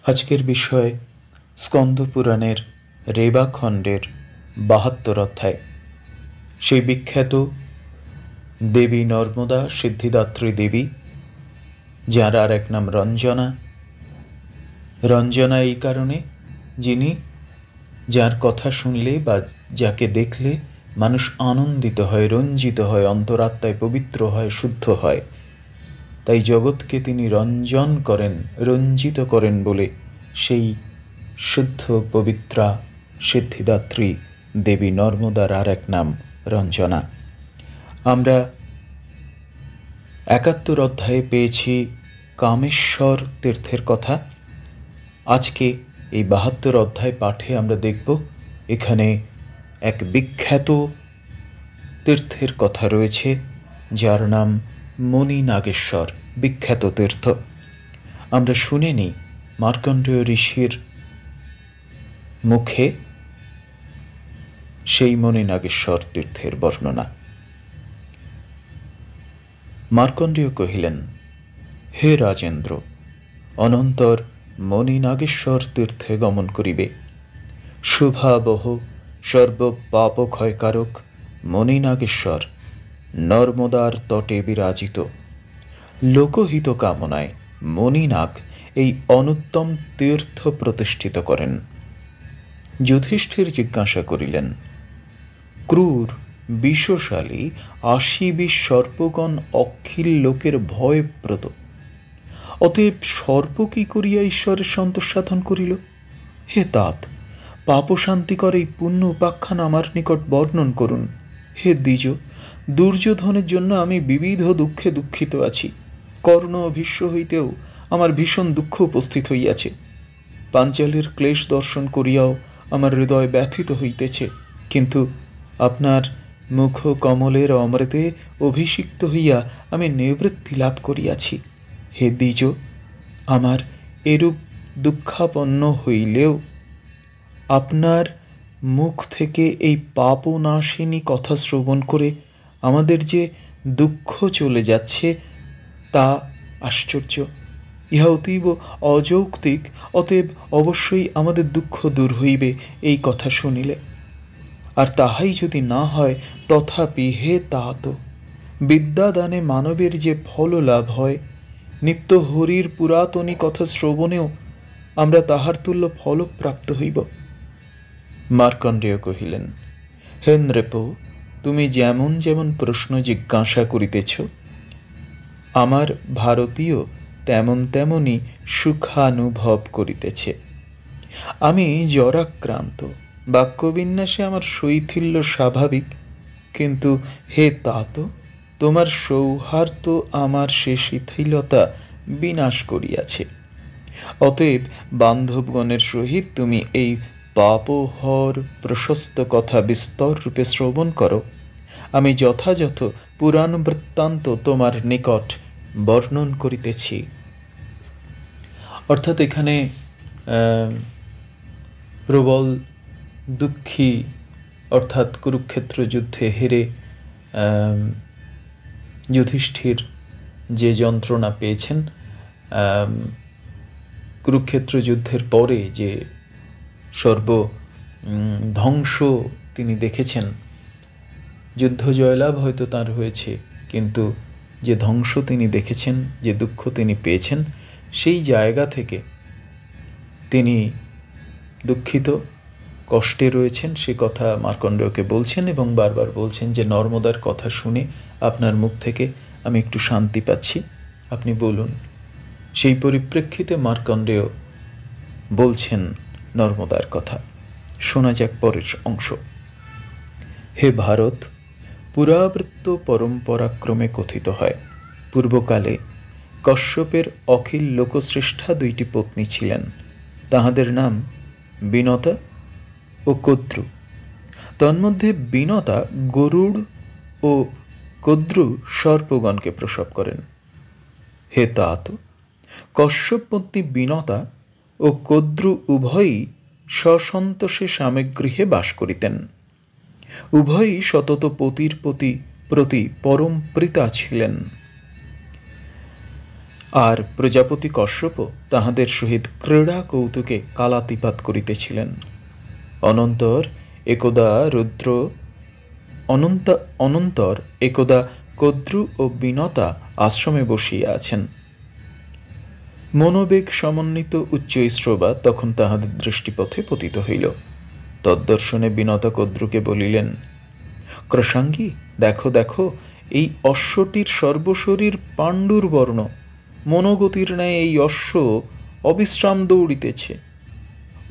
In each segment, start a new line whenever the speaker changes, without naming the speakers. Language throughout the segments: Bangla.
আজকের বিষয় স্কন্দ পুরাণের রেবা খণ্ডের ৭২ অধ্যায়। সেই বিখ্যাত দেবী নর্মদা সিদ্ধিদাত্রী দেবী, যার আর এক নাম রঞ্জনা। রঞ্জনা এই কারণে, যিনি যার কথা শুনলে বা যাকে দেখলে মানুষ আনন্দিত হয়, রঞ্জিত হয়, অন্তরাত্মায় পবিত্র হয়, শুদ্ধ হয়। তাই জগৎকে তিনি রঞ্জন করেন, রঞ্জিত করেন বলে সেই শুদ্ধ পবিত্রা সিদ্ধিদাত্রী দেবী নর্মদার আর এক নাম রঞ্জনা। আমরা ৭১ অধ্যায়ে পেয়েছি কামেশ্বর তীর্থের কথা। আজকে এই ৭২ অধ্যায় পাঠে আমরা দেখব এখানে এক বিখ্যাত তীর্থের কথা রয়েছে, যার নাম মণি নাগেশ্বর, বিখ্যাত তীর্থ। আমরা শুনে নিই মার্কণ্ডেয় ঋষির মুখে সেই মণি নাগেশ্বর তীর্থের বর্ণনা। মার্কণ্ডেয় কহিলেন, হে রাজেন্দ্র, অনন্তর মণি নাগেশ্বর তীর্থে গমন করিবে। শুভাবহ সর্বপাপক্ষয়কারক মণি নাগেশ্বর নর্মদার তটে বিরাজিত। লোকহিত কামনায় মণিনাগ এই অনুত্তম তীর্থ প্রতিষ্ঠিত করেন। যুধিষ্ঠির জিজ্ঞাসা করিলেন, ক্রূর বিশ্বশালী ৮০ সর্পগণ অখিল লোকের ভয়প্রদ, অতএব সর্প কি করিয়া ঈশ্বরের সন্তোষ সাধন করিল? হে তাত, পাপশান্তিকর এই পুণ্য উপাখ্যান আমার নিকট বর্ণন করুন। হে দ্বিজ, দুর্যোধনের জন্য আমি বিবিধ দুঃখে দুঃখিত আছি। কর্ণ ও ভীষ্ম হইতেও আমার ভীষণ দুঃখ উপস্থিত হইয়াছে। পাঞ্চালীর ক্লেশ দর্শন করিয়াও আমার হৃদয় ব্যথিত হইতেছে, কিন্তু আপনার মুখ কমলের অমৃতে অভিষিক্ত হইয়া আমি নিবৃত্তি লাভ করিয়াছি। হে দ্বিজ, আমার এরূপ দুঃখাপন্ন হইলেও আপনার মুখ থেকে এই পাপনাশিনী কথা শ্রবণ করে আমাদের যে দুঃখ চলে যাচ্ছে তা আশ্চর্য। ইহা অতীব অযৌক্তিক, অতএব অবশ্যই আমাদের দুঃখ দূর হইবে এই কথা শুনিলে। আর তাহাই যদি না হয়, তথাপি হে তাত, বিদ্যাদানে মানবের যে ফল লাভ হয়, নিত্য হরির পুরাতনী কথা শ্রবণেও আমরা তাহার তুল্য ফলপ্রাপ্ত হইব। মার্কণ্ডেয় কহিলেন, হে নৃপ, তুমি যেমন যেমন প্রশ্ন জিজ্ঞাসা করিতেছ, আমার ভারতীয় তেমন তেমনই সুখানুভব করিতেছে। আমি জরাক্রান্ত, বাক্যবিন্যাসে আমার শৈথিল্য স্বাভাবিক, কিন্তু হে তাত, তোমার সৌহার্দ্য আমার সে শিথিলতা বিনাশ করিয়াছে। অতএব বান্ধবগণের সহিত তুমি এই পাপহর প্রশস্ত কথা বিস্তর রূপে শ্রবণ করো। আমি যথাযথ পুরাণ বৃত্তান্ত তোমার নিকট বর্ণন করিতেছি। অর্থাৎ এখানে প্রবল দুঃখী, অর্থাৎ কুরুক্ষেত্র যুদ্ধে হেরে যুধিষ্ঠির যে যন্ত্রণা পেয়েছেন, কুরুক্ষেত্র যুদ্ধের পরে যে ধ্বংস তিনি দেখেছেন, যুদ্ধ জয়লাভ হয়তো তার হয়েছে, কিন্তু যে ধ্বংস তিনি দেখেছেন, যে দুঃখ তিনি পেয়েছেন, সেই জায়গা থেকে তিনি দুঃখিত, কষ্টে রয়েছেন। সে কথা মার্কণ্ডেয়কে বলছেন এবং বারবার বলছেন যে নর্মদার কথা শুনে আপনার মুখ থেকে আমি একটু শান্তি পাচ্ছি, আপনি বলুন। সেই পরিপ্রেক্ষিতে মার্কণ্ডেয় বলছেন নর্মদার কথা। শোনা যাক পরের অংশ। হে ভারত, পুরাবৃত্ত পরম্পরাক্রমে কথিত হয়, পূর্বকালে কশ্যপের অখিল লোকশ্রেষ্ঠা 2টি পত্নী ছিলেন। তাহাদের নাম বিনতা ও কদ্রু। তন্মধ্যে বিনতা গরুড় ও কদ্রু সর্পগণকে প্রসব করেন। হে তাত, কশ্যপ পত্নী বিনতা ও কদ্রু উভয়ই সসন্তোষে স্বামীগৃহে বাস করিতেন। উভয়ই সতত পতির প্রতি পরম প্রীতা ছিলেন। আর প্রজাপতি কশ্যপ তাহাদের সহিত ক্রীড়া কৌতুকে কালাতিপাত করিতেছিলেন। অনন্তর একদা রুদ্র অনন্তর একদা কদ্রু ও বিনতা আশ্রমে বসিয়া আছেন। মনোবেগ সমন্বিত উচ্চৈশ্রবা তখন তাহাদের দৃষ্টিপথে পতিত হইল। তদ্দর্শনে বিনতা কদ্রুকে বলিলেন, কৃশাঙ্গী, দেখো দেখো, এই অশ্বটির সর্বশরীর পাণ্ডুর বর্ণ, মনোগতির ন্যায় এই অশ্ব অবিশ্রাম দৌড়িতেছে।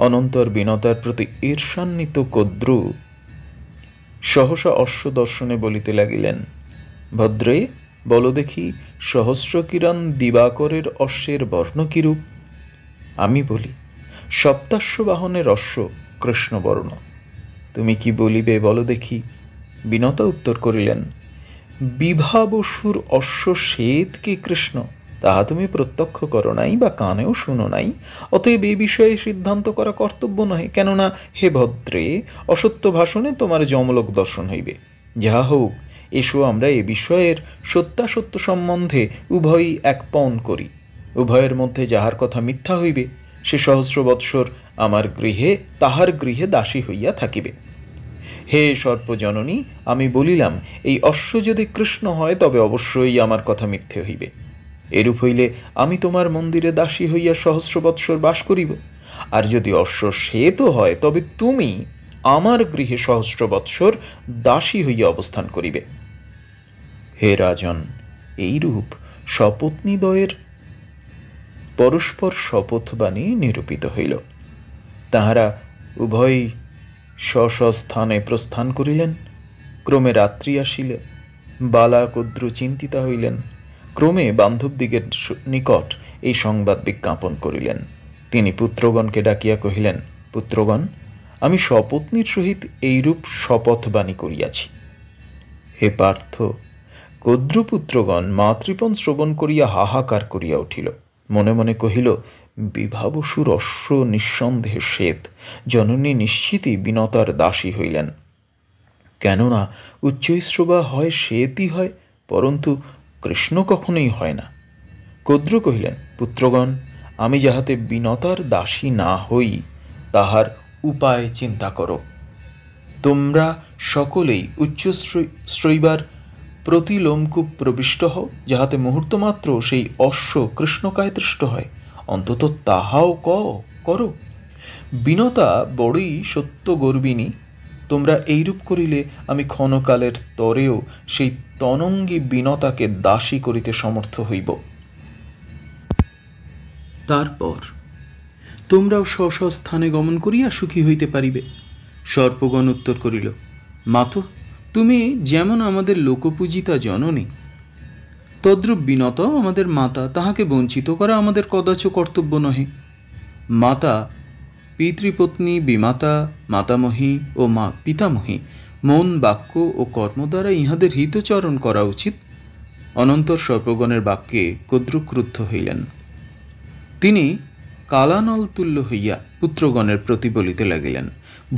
অনন্তর বিনতার প্রতি ঈর্ষান্বিত কদ্রু সহসা অশ্ব দর্শনে বলিতে লাগিলেন, ভদ্রে, বলো দেখি, সহস্রকিরণ দিবাকরের অশ্বের বর্ণ কিরূপ? আমি বলি, সপ্তাশ্ব বাহনের অশ্ব কৃষ্ণবর্ণ। তুমি কি বলিবে বলো দেখি? বিনতা উত্তর করিলেন, বিভাবসুর অশ্ব শ্বেত কি কৃষ্ণ, তাহা তুমি প্রত্যক্ষ করো নাই বা কানেও শুনো নাই, অতএব এ বিষয়ে সিদ্ধান্ত করা কর্তব্য নহে। কেননা হে ভদ্রে, অসত্য ভাষণে তোমার যমলোক দর্শন হইবে। যাহা হোক, এসো আমরা এ বিষয়ের সত্যাসত্য সম্বন্ধে উভয়ই একপন করি। উভয়ের মধ্যে যাহার কথা মিথ্যা হইবে, সে সহস্র বৎসর আমার গৃহে তাহার গৃহে দাসী হইয়া থাকিবে। হে সর্পজননী, আমি বলিলাম, এই অশ্ব যদি কৃষ্ণ হয় তবে অবশ্যই আমার কথা মিথ্যে হইবে। এরূপ হইলে আমি তোমার মন্দিরে দাসী হইয়া সহস্র বৎসর বাস করিব। আর যদি অশ্ব শ্বেত হয় তবে তুমি আমার গৃহে সহস্র বৎসর দাসী হইয়া অবস্থান করিবে। হে রাজন, এইরূপ শপথনিদয়ের পরস্পর শপথবাণী নিরূপিত হইল। তাহারা উভয়ই স্বস্থানে প্রস্থান করিলেন। ক্রমে রাত্রি আসিল। বালা কদ্রু চিন্তিতা হইলেন। ক্রমে বান্ধবদিগের নিকট এই সংবাদ বিজ্ঞাপন করিলেন। তিনি পুত্রগণকে ডাকিয়া কহিলেন, পুত্রগণ, আমি স্বপত্নীর সহিত এইরূপ শপথবাণী করিয়াছি। হে পার্থ, কদ্রুপুত্রগণ মাতৃপণ শ্রবণ করিয়া হাহাকার করিয়া উঠিল। মনে মনে কহিল, বিভাবসুর অশ্ব নিঃসন্দেহে শ্বেত। জননী নিশ্চিতই বিনতার দাসী হইলেন। কেননা উচ্চৈশ্রবা হয় শ্বেতই হয়, পরন্তু কৃষ্ণ কখনোই হয় না। কদ্রু কহিলেন, পুত্রগণ, আমি যাহাতে বিনতার দাসী না হই তাহার উপায় চিন্তা করো। তোমরা সকলেই উচ্চশ্রৈবার প্রতি লোমকূপ প্রবিষ্ট হও, যাহাতে মুহূর্তমাত্র সেই অশ্ব কৃষ্ণকায় দৃষ্ট হয়। অন্তত তাহাও করো। বিনতা বড়ই সত্য গর্বিনী। তোমরা এইরূপ করিলে আমি ক্ষণকালের তরেও সেই তনঙ্গী বিনতাকে দাসী করিতে সমর্থ হইব। তারপর তোমরাও স্ব স্থানে গমন করিয়া সুখী হইতে পারিবে। সর্পগণ উত্তর করিল, মাতো, তুমি যেমন আমাদের লোকপূজিতা জননী, তদ্রূপ বিনতাও আমাদের মাতা। তাহাকে বঞ্চিত করা আমাদের কদাচ কর্তব্য নহে। মাতা, পিতৃপত্নী, বিমাতা, মাতামহী ও পিতামহী মন, বাক্য ও কর্ম দ্বারা ইহাদের হিতচরণ করা উচিত। অনন্তর সর্পগণের বাক্যে কদ্রু ক্রুদ্ধ হইলেন। তিনি কালানল তুল্য হইয়া পুত্রগণের প্রতি বলিতে লাগিলেন,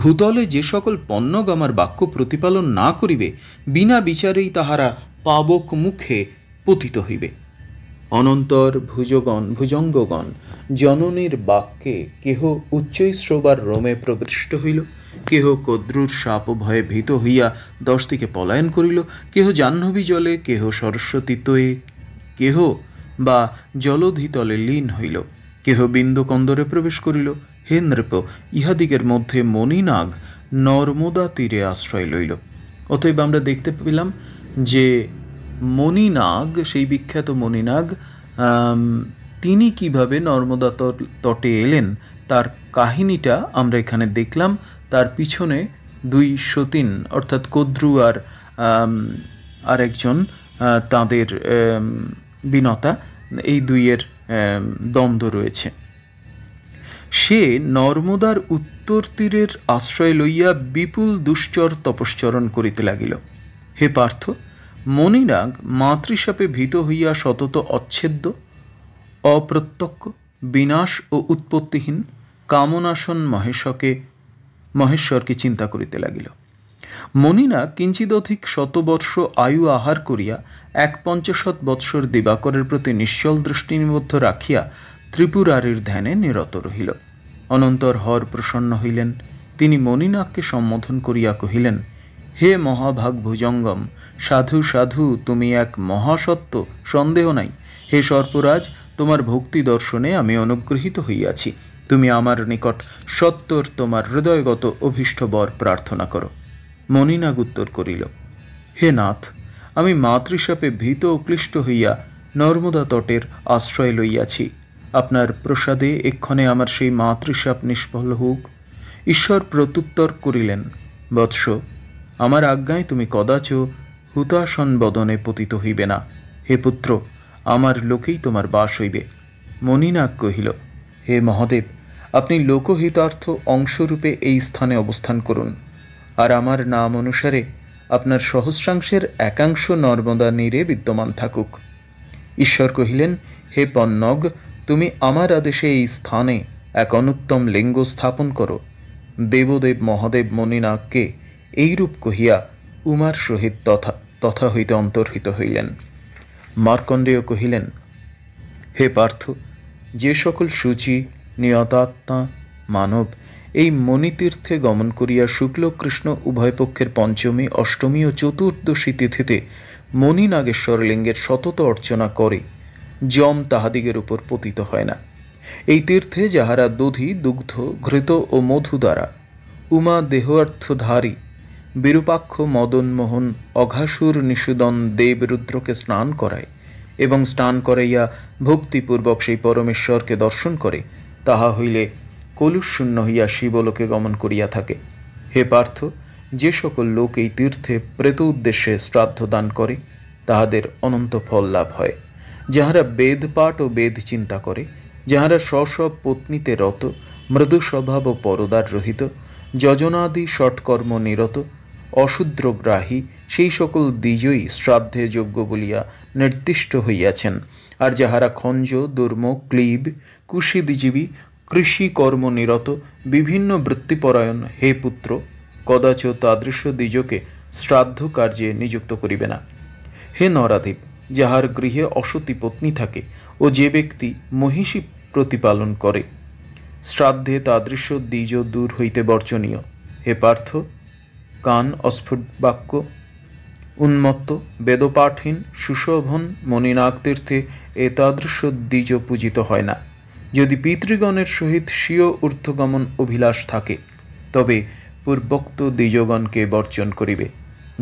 ভূতলে যে সকল পণ্যগ আমার বাক্য প্রতিপালন না করিবে, বিনা বিচারেই তাহারা পাবক মুখে পতিত হইবে। অনন্তর ভুজঙ্গগণ জননীর বাক্যে কেহ উচ্চৈশ্রবার রোমে প্রবিষ্ট হইল, কেহ কদ্রুর শাপ ভয়ে ভীত হইয়া 10 দিকে পলায়ন করিল, কেহ জাহ্নবী জলে, কেহ সরস্বতী তয়ে, কেহ বা জলধিতলে লীন হইল, কেহ বিন্দুকন্দরে প্রবেশ করিল। হে নৃপ, ইহাদিগের মধ্যে মণিনাগ নর্মদা তীরে আশ্রয় লইল। অতএব আমরা দেখতে পেলাম যে মণিনাগ, সেই বিখ্যাত মণিনাগ, তিনি কিভাবে নর্মদা তটে এলেন তার কাহিনীটা আমরা এখানে দেখলাম। তার পিছনে 2 সতীন অর্থাৎ কদ্রু আর আরেকজন তাঁদের বিনতা, এই দুইয়ের দ্বন্দ্ব রয়েছে। সে নর্মদার উত্তর তীরের আশ্রয় লইয়া বিপুল দুশ্চর তপশ্চরণ করিতে লাগিল। হে পার্থ, মণিনাগ মাতৃশাপে ভীত হইয়া সতত অচ্ছেদ্য, অপ্রত্যক্ষ, বিনাশ ও উৎপত্তিহীন কামনাসন মহেশ্বরকে চিন্তা করিতে লাগিল। মণিনাগ কিঞ্চিদধিক শতবর্ষ আয়ু আহার করিয়া ১৫০ বৎসর দিবাকরের প্রতি নিশ্চল দৃষ্টি নিবদ্ধ রাখিয়া ত্রিপুরারির ধ্যানে নিরত রহিল। অনন্তর হর প্রসন্ন হইলেন। তিনি মণিনাগকে সম্বোধন করিয়া কহিলেন, হে মহাভাগ ভুজঙ্গম, সাধু সাধু, তুমি এক মহাসত্য, সন্দেহ নাই। হে সর্পরাজ, তোমার ভক্তি দর্শনে আমি অনুগৃহীত হইয়াছি। তুমি আমার নিকট সত্তর তোমার হৃদয়গত অভীষ্ট বর প্রার্থনা করো। মণিনাগ উত্তর করিল, হে নাথ, আমি মাতৃশাপে ভীত ও ক্লিষ্ট হইয়া নর্মদা তটের আশ্রয় লইয়াছি। আপনার প্রসাদে এক্ষণে আমার সেই মাতৃশাপ নিষ্ফল হোক। ঈশ্বর প্রত্যুত্তর করিলেন, বৎস, আমার আজ্ঞায় তুমি কদাচ হুতাসন বদনে পতিত হইবে না। হে পুত্র, আমার লোকেই তোমার বাস হইবে। মণিনাগ কহিল, হে মহাদেব, আপনি লোকহিতার্থ অংশরূপে এই স্থানে অবস্থান করুন, আর আমার নাম অনুসারে আপনার সহস্রাংশের একাংশ নর্মদা নীরে বিদ্যমান থাকুক। ঈশ্বর কহিলেন, হে পন্নগ, তুমি আমার আদেশে এই স্থানে এক অনুত্তম লিঙ্গ স্থাপন করো। দেবদেব মহাদেব মণিনাগকে এইরূপ কহিয়া উমার সহিত তথা হইতে অন্তর্হিত হইলেন। মার্কণ্ডেয় কহিলেন, হে পার্থ, যে সকল সূচি নিয়তাত্মা মানব এই মণিতীর্থে গমন করিয়া শুক্ল কৃষ্ণ উভয় পক্ষের পঞ্চমী, অষ্টমী ও চতুর্দশী তিথিতে মণিনাগেশ্বর লিঙ্গের সতত অর্চনা করে, যম তাহাদিগের উপর পতিত হয় না। এই তীর্থে যাহারা দধি, দুগ্ধ, ঘৃত ও মধু দ্বারা উমা দেহার্থধারী বিরূপাক্ষ মদনমোহন অঘাসুর নিষুদন দেবরুদ্রকে স্নান করায় এবং স্নান করাইয়া ভক্তিপূর্বক সেই পরমেশ্বরকে দর্শন করে, তাহা হইলে কলুষশূন্য হইয়া শিবলোকে গমন করিয়া থাকে। হে পার্থ, যে সকল লোক এই তীর্থে প্রেত উদ্দেশ্যে শ্রাদ্ধ দান করে, তাহাদের অনন্ত ফল লাভ হয়। যাহারা বেদ পাঠ ও বেদ চিন্তা করে, যাহারা স্ব পত্নীতে রত, মৃদু স্বভাব ও পরদার রহিত, যজনাদি ষটকর্ম নিরত, অশূদ্রগ্রাহী, সেই সকল দ্বিজই শ্রাদ্ধে যোগ্য বলিয়া নির্দিষ্ট হইয়াছেন। আর যাহারা খঞ্জ, দুর্ম, ক্লীব, কুশীদজীবী, কৃষি কর্ম নিরত, বিভিন্ন বৃত্তিপরায়ণ, হে পুত্র, কদাচ তাদৃশ দ্বিজকে শ্রাদ্ধ কার্যে নিযুক্ত করিবে না। হে নরাধিপ, যাহার গৃহে অসতী পত্নী থাকে ও যে ব্যক্তি মহিষী প্রতিপালন করে, শ্রাদ্ধে তাদৃশ দ্বিজ দূর হইতে বর্জনীয়। হে পার্থ, কান অস্ফুট বাক্য, উন্মত্ত, বেদপাঠহীন, সুশোভন মণিনাগ তীর্থে এতাদৃশ দ্বিজ পূজিত হয় না। যদি পিতৃগণের সহিত স্বীয় ঊর্ধ্বগমন অভিলাষ থাকে, তবে পূর্বোক্ত দ্বিজগণকে বর্জন করিবে।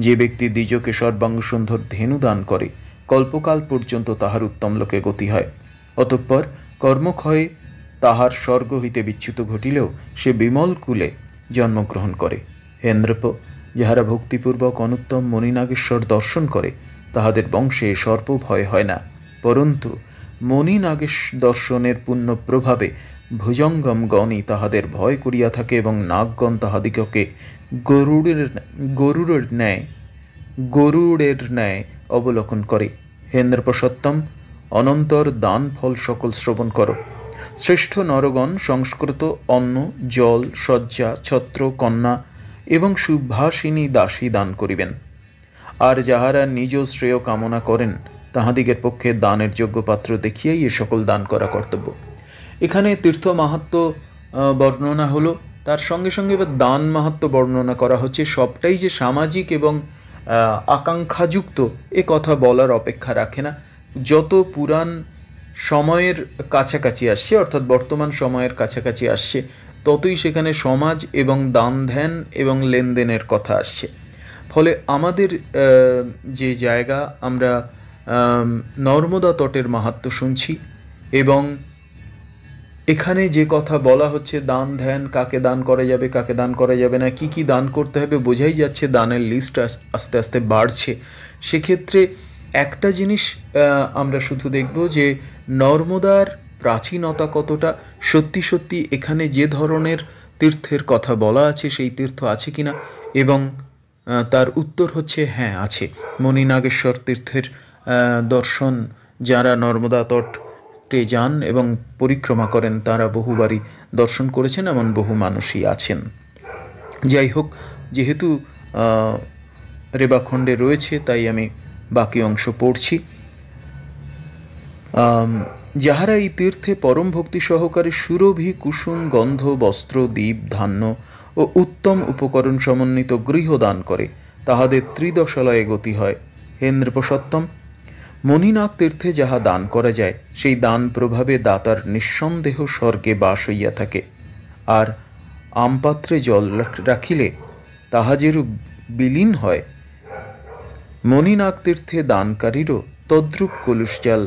যে ব্যক্তি দ্বিজকে সর্বাঙ্গসুন্দর ধেনু দান করে, কল্পকাল পর্যন্ত তাহার উত্তম লোকে গতি হয়। অতঃপর কর্মক্ষয়ে তাহার স্বর্গ হইতে বিচ্যুত ঘটিলেও সে বিমল কুলে জন্মগ্রহণ করে। হে নৃপ, যাহারা ভক্তিপূর্বক অনুত্তম মণিনাগেশ্বর দর্শন করে, তাহাদের বংশে সর্প ভয় হয় না, পরন্তু মণিনাগেশ দর্শনের পুণ্য প্রভাবে ভুজঙ্গম গণই তাহাদের ভয় করিয়া থাকে এবং নাগগণ তাহাদিগকে গরুড়ের ন্যায় অবলোকন করে। হে নৃপসত্তম, অনন্তর দান ফল সকল শ্রবণ করো। শ্রেষ্ঠ নরগণ সংস্কৃত অন্ন, জল, শয্যা, ছত্র, কন্যা এবং সুভাষিনী দাসী দান করিবেন। আর যাহারা নিজ শ্রেয় কামনা করেন, তাহাদিগের পক্ষে দানের যোগ্য পাত্র দেখিয়াই এ সকল দান করা কর্তব্য। এখানে তীর্থ মাহাত্ম্য বর্ণনা হলো, তার সঙ্গে সঙ্গে এবার দান মাহাত্ম্য বর্ণনা করা হচ্ছে। সবটাই যে সামাজিক এবং আকাঙ্ক্ষাযুক্ত এ কথা বলার অপেক্ষা রাখে না। যত পুরাণ সময়ের কাছাকাছি আসছে, অর্থাৎ বর্তমান সময়ের কাছাকাছি আসছে, ততই সেখানে সমাজ এবং দান ধ্যান এবং লেনদেনের কথা আসছে। ফলে আমাদের যে জায়গা, আমরা নর্মদা তটের মাহাত্ম্য শুনছি এবং এখানে যে কথা বলা হচ্ছে, দান ধ্যান, কাকে দান করা যাবে, কাকে দান করা যাবে না, কি কি দান করতে হবে, বোঝাই যাচ্ছে দানের লিস্ট আস্তে আস্তে বাড়ছে। সেক্ষেত্রে একটা জিনিস আমরা শুধু দেখব যে নর্মদার প্রাচীনতা কতটা, সত্যি সত্যি এখানে যে ধরনের তীর্থের কথা বলা আছে সেই তীর্থ আছে কিনা, এবং তার উত্তর হচ্ছে হ্যাঁ আছে। মণিনাগেশ্বর তীর্থের দর্শন যারা নর্মদা তটে যান এবং পরিক্রমা করেন, তারা বহুবারই দর্শন করেছেন, এমন বহু মানুষই আছেন। যাই হোক, যেহেতু রেবাখণ্ডে রয়েছে, তাই আমি বাকি অংশ পড়ছি। যাহারা এই তীর্থে পরম ভক্তি সহকারে সুরভি কুসুম গন্ধ বস্ত্র দ্বীপ ধান্য ও উত্তম উপকরণ সমন্বিত গৃহ দান করে, তাহাদের ত্রিদশালয়ে গতি হয়। হে নৃপসত্তম, মণিনাগ তীর্থে যাহা দান করা যায়, সেই দান প্রভাবে দাতার নিঃসন্দেহ স্বর্গে বাস হইয়া থাকে। আর আমপাত্রে জল রাখিলে তাহা যেরূপ বিলীন হয়, মণিনাগ তীর্থে দানকারীরও তদ্রূপ কলুষজাল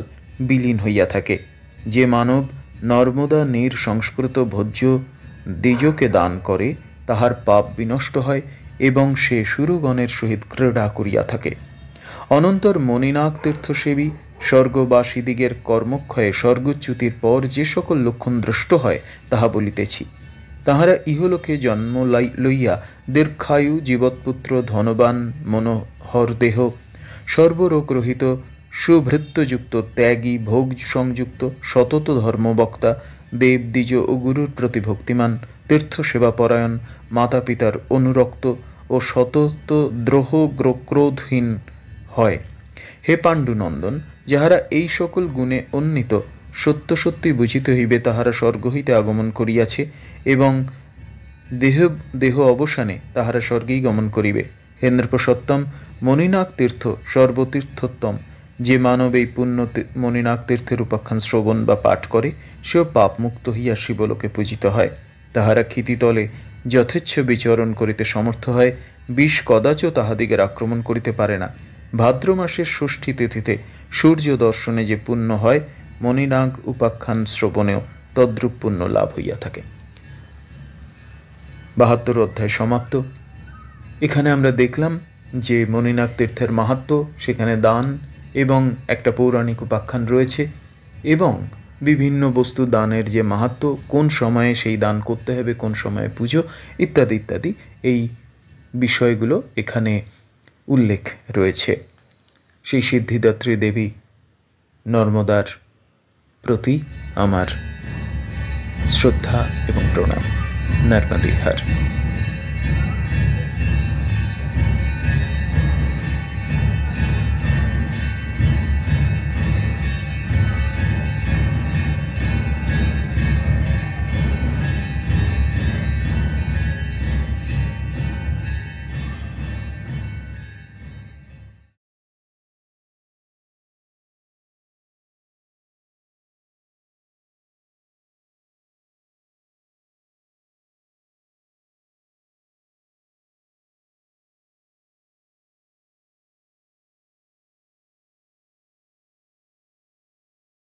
বিলীন হইয়া থাকে। যে মানব নর্মদা নীর সংস্কৃত ভোজ্য দ্বিজকে দান করে, তাহার পাপ বিনষ্ট হয় এবং সে সুরগণের সহিত ক্রীড়া করিয়া থাকে। অনন্তর মণিনাগ তীর্থসেবী স্বর্গবাসীদিগের কর্মক্ষয়ে স্বর্গচ্যুতির পর যে সকল লক্ষণ দৃষ্ট হয়, তাহা বলিতেছি। তাহারা ইহলোকে জন্ম লইয়া দীর্ঘায়ু জীবৎপুত্র ধনবান মনোহর দেহ সর্বরোগরহিত সুভৃত্যযুক্ত ত্যাগী ভোগ সংযুক্ত সতত ধর্মবক্তা দেব দ্বিজ ও গুরুর প্রতি ভক্তিমান তীর্থসেবাপরায়ণ মাতা পিতার অনুরক্ত ও সতত দ্রোহ ক্রোধহীন হয়। হে পাণ্ডুনন্দন, যাহারা এই সকল গুণে উন্নীত, সত্য সত্যি বুঝিতে হইবে তাহারা স্বর্গ হইতে আগমন করিয়াছে এবং দেহ অবসানে তাহারা স্বর্গেই গমন করিবে। হে নৃপসত্তম, মণিনাগ তীর্থ সর্বতীর্থোত্তম। যে মানব এই পুণ্য মণিনাগ তীর্থের উপাখ্যান শ্রবণ বা পাঠ করে, সেও পাপমুক্ত হইয়া শিবলোকে পূজিত হয়। তাহারা ক্ষিতিতলে যথেচ্ছ বিচরণ করিতে সমর্থ হয়, বিষ কদাচও তাহাদিগের আক্রমণ করিতে পারে না। ভাদ্র মাসের ষষ্ঠী তিথিতে সূর্য দর্শনে যে পুণ্য হয়, মণিনাগ উপাখ্যান শ্রবণেও তদ্রূপ পুণ্য লাভ হইয়া থাকে। ৭২ অধ্যায় সমাপ্ত। এখানে আমরা দেখলাম যে মণিনাগ তীর্থের মাহাত্ম্য, সেখানে দান এবং একটা পৌরাণিক উপাখ্যান রয়েছে, এবং বিভিন্ন বস্তু দানের যে মাহাত্ম্য, কোন সময়ে সেই দান করতে হবে, কোন সময়ে পুজো ইত্যাদি ইত্যাদি, এই বিষয়গুলো এখানে উল্লেখ রয়েছে। সেই সিদ্ধিদাত্রী দেবী নর্মদার প্রতি আমার শ্রদ্ধা এবং প্রণাম। নর্মদে হর।